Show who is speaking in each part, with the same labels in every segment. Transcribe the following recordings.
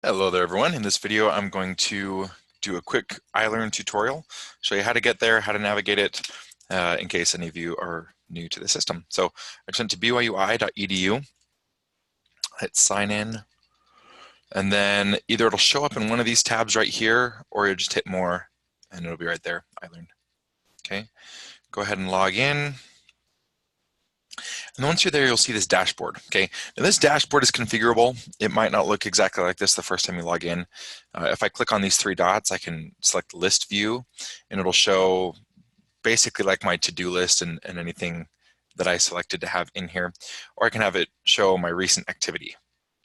Speaker 1: Hello there everyone. In this video I'm going to do a quick iLearn tutorial, show you how to get there, how to navigate it, in case any of you are new to the system. So I just went to byui.edu, hit sign in, and then either it'll show up in one of these tabs right here, or you'll just hit more and it'll be right there, iLearn. Okay, go ahead and log in. And once you're there, you'll see this dashboard. Okay, now this dashboard is configurable. It might not look exactly like this the first time you log in. If I click on these three dots, I can select list view, and it'll show basically like my to-do list and anything that I selected to have in here. Or I can have it show my recent activity,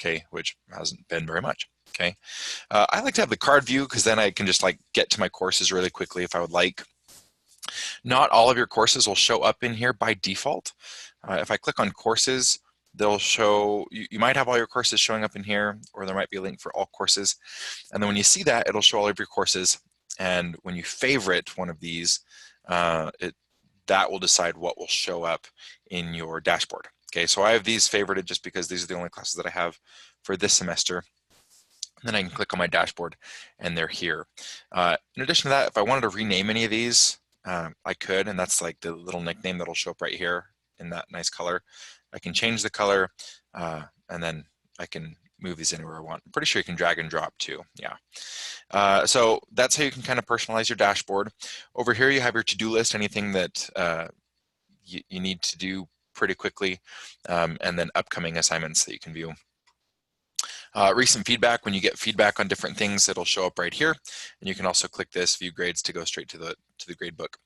Speaker 1: okay, which hasn't been very much. Okay, I like to have the card view because then I can just like get to my courses really quickly if I would like. Not all of your courses will show up in here by default. If I click on courses, they'll show, you might have all your courses showing up in here, or there might be a link for all courses. And then when you see that, it'll show all of your courses. And when you favorite one of these, that will decide what will show up in your dashboard. Okay, so I have these favorited just because these are the only classes that I have for this semester. And then I can click on my dashboard and they're here. In addition to that, if I wanted to rename any of these, I could, and that's like the little nickname that'll show up right here in that nice color. I can change the color, and then I can move these anywhere I want. I'm pretty sure you can drag and drop too, yeah. So that's how you can kind of personalize your dashboard. Over here you have your to-do list, anything that you need to do pretty quickly, and then upcoming assignments that you can view. Recent feedback, when you get feedback on different things, it'll show up right here. And you can also click this view grades to go straight to the grade book.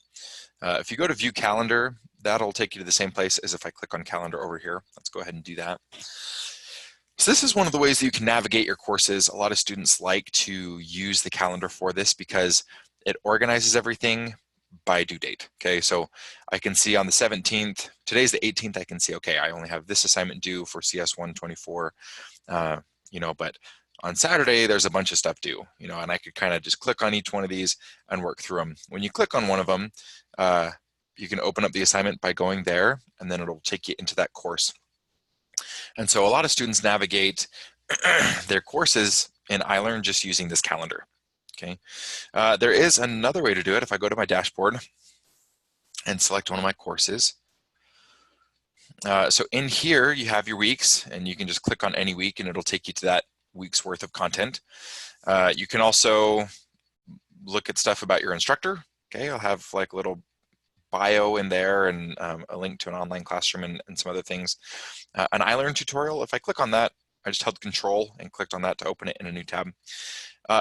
Speaker 1: If you go to view calendar, that'll take you to the same place as if I click on calendar over here. Let's go ahead and do that. So this is one of the ways that you can navigate your courses. A lot of students like to use the calendar for this because it organizes everything by due date. Okay, so I can see on the 17th, today's the 18th, I can see, okay, I only have this assignment due for CS 124. You know, but on Saturday, there's a bunch of stuff due, you know, and I could kind of just click on each one of these and work through them. When you click on one of them, you can open up the assignment by going there, and then it'll take you into that course. And so a lot of students navigate their courses in iLearn just using this calendar, okay? There is another way to do it. If I go to my dashboard and select one of my courses, so in here, you have your weeks, and you can just click on any week, and it'll take you to that week's worth of content. You can also look at stuff about your instructor. Okay, I'll have like a little bio in there and a link to an online classroom and some other things. An iLearn tutorial, if I click on that, I just held Control and clicked on that to open it in a new tab.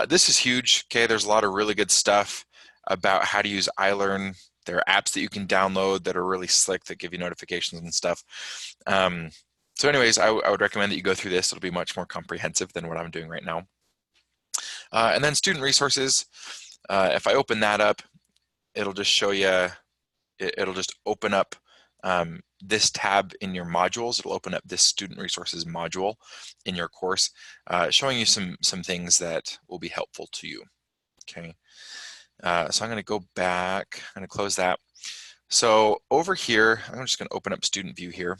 Speaker 1: This is huge. Okay, there's a lot of really good stuff about how to use iLearn. There are apps that you can download that are really slick that give you notifications and stuff. So anyways, I would recommend that you go through this. It'll be much more comprehensive than what I'm doing right now. And then student resources. If I open that up, it'll just show you, it'll just open up this tab in your modules. It'll open up this student resources module in your course, showing you some things that will be helpful to you. Okay. So I'm going to go back, I'm going to close that. So over here, I'm just going to open up student view here.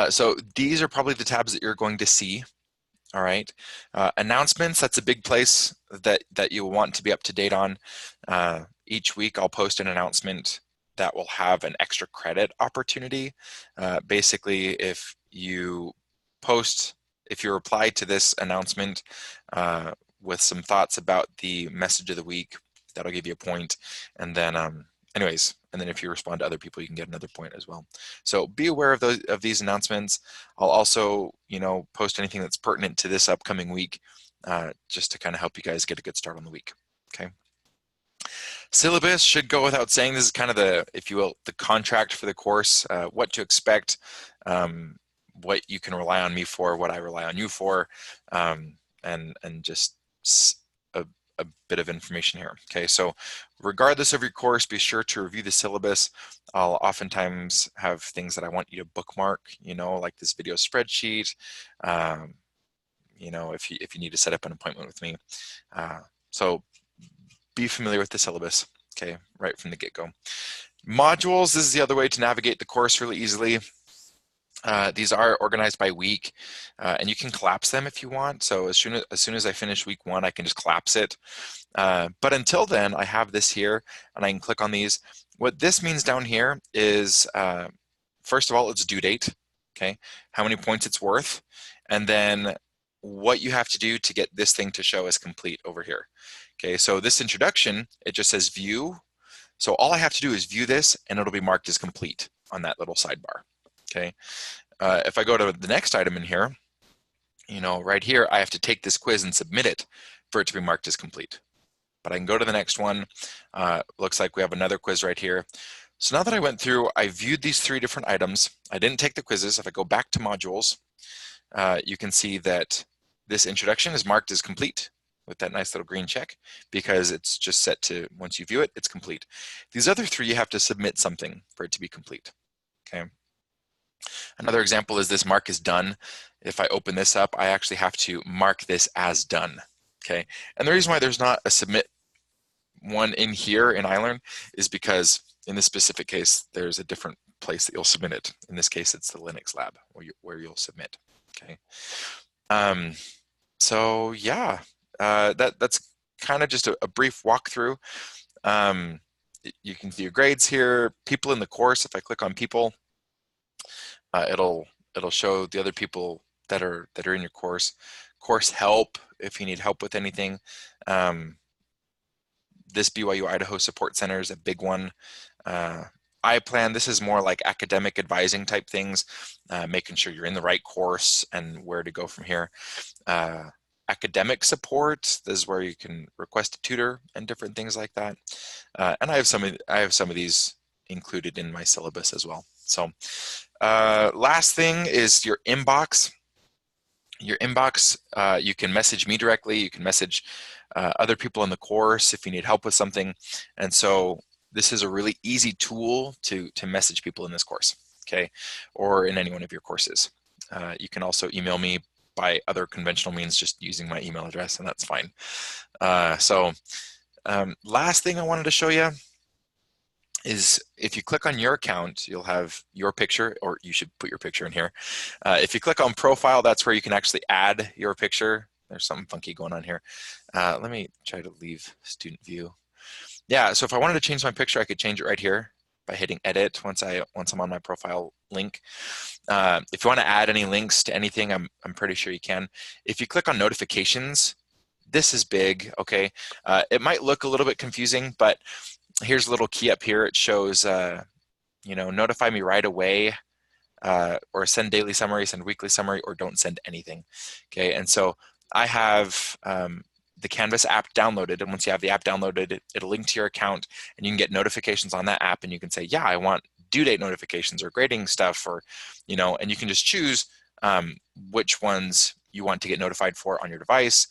Speaker 1: So these are probably the tabs that you're going to see. All right. Announcements, that's a big place that you want to be up to date on. Each week I'll post an announcement that will have an extra credit opportunity. Basically, if you reply to this announcement, with some thoughts about the message of the week, that'll give you a point. And then anyways, and then if you respond to other people, you can get another point as well. So be aware of these announcements. I'll also, you know, post anything that's pertinent to this upcoming week, just to kind of help you guys get a good start on the week. Okay. Syllabus should go without saying. This is kind of the, if you will, the contract for the course, what to expect, what you can rely on me for, what I rely on you for, and just a bit of information here. Okay, so regardless of your course, be sure to review the syllabus. I'll oftentimes have things that I want you to bookmark, you know, like this video spreadsheet, you know, if you need to set up an appointment with me. So be familiar with the syllabus, okay, right from the get-go. Modules, this is the other way to navigate the course really easily. These are organized by week, and you can collapse them if you want. So as soon as I finish week 1, I can just collapse it. But until then, I have this here, and I can click on these. What this means down here is, first of all, it's due date, okay? How many points it's worth, and then what you have to do to get this thing to show as complete over here. Okay, so this introduction, it just says view. So all I have to do is view this, and it'll be marked as complete on that little sidebar. Okay, if I go to the next item in here, right here, I have to take this quiz and submit it for it to be marked as complete. But I can go to the next one. Looks like we have another quiz right here. So now that I went through, I viewed these 3 different items. I didn't take the quizzes. If I go back to modules, you can see that this introduction is marked as complete with that nice little green check, because it's just set to, once you view it, it's complete. These other 3, you have to submit something for it to be complete. Okay. Another example is this mark is done. If I open this up, I actually have to mark this as done. Okay. And the reason why there's not a submit one in here in iLearn is because in this specific case, there's a different place that you'll submit it. In this case, it's the Linux lab where you'll submit. Okay. So yeah, that's kind of just a brief walkthrough. You can see your grades here, people in the course. If I click on people, it'll show the other people that are in your course. Course help, if you need help with anything. This BYU Idaho Support Center is a big one. iPlan, this is more like academic advising type things, making sure you're in the right course and where to go from here. Academic support, this is where you can request a tutor and different things like that. And I have some of these included in my syllabus as well. So last thing is your inbox. Your inbox, you can message me directly, you can message other people in the course if you need help with something. And so this is a really easy tool to message people in this course, okay, or in any one of your courses. You can also email me by other conventional means, just using my email address, and that's fine. Last thing I wanted to show you is if you click on your account, you'll have your picture, or you should put your picture in here. If you click on profile, that's where you can actually add your picture. There's something funky going on here. Let me try to leave student view. Yeah, so if I wanted to change my picture, I could change it right here by hitting edit once I'm on my profile link. If you want to add any links to anything, I'm pretty sure you can. If you click on notifications, this is big, okay? It might look a little bit confusing, but here's a little key up here. It shows, notify me right away, or send daily summary, send weekly summary, or don't send anything, okay? And so I have the Canvas app downloaded, and once you have the app downloaded, it'll link to your account, and you can get notifications on that app, and you can say, yeah, I want due date notifications or grading stuff, or, and you can just choose which ones you want to get notified for on your device,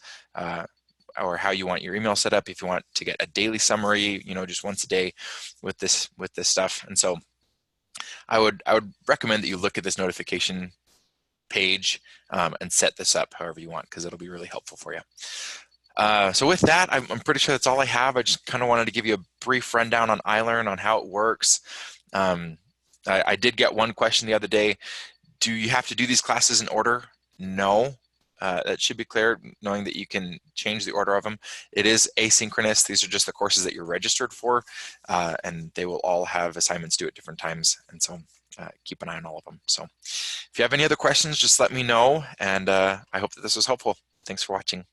Speaker 1: or how you want your email set up. If you want to get a daily summary, just once a day with this stuff. And so I would recommend that you look at this notification page and set this up however you want, because it'll be really helpful for you. So with that, I'm pretty sure that's all I have. I just kind of wanted to give you a brief rundown on iLearn, on how it works. I did get one question the other day. Do you have to do these classes in order? No. That should be clear, knowing that you can change the order of them. It is asynchronous. These are just the courses that you're registered for, and they will all have assignments due at different times. And so keep an eye on all of them. So if you have any other questions, just let me know. And I hope that this was helpful. Thanks for watching.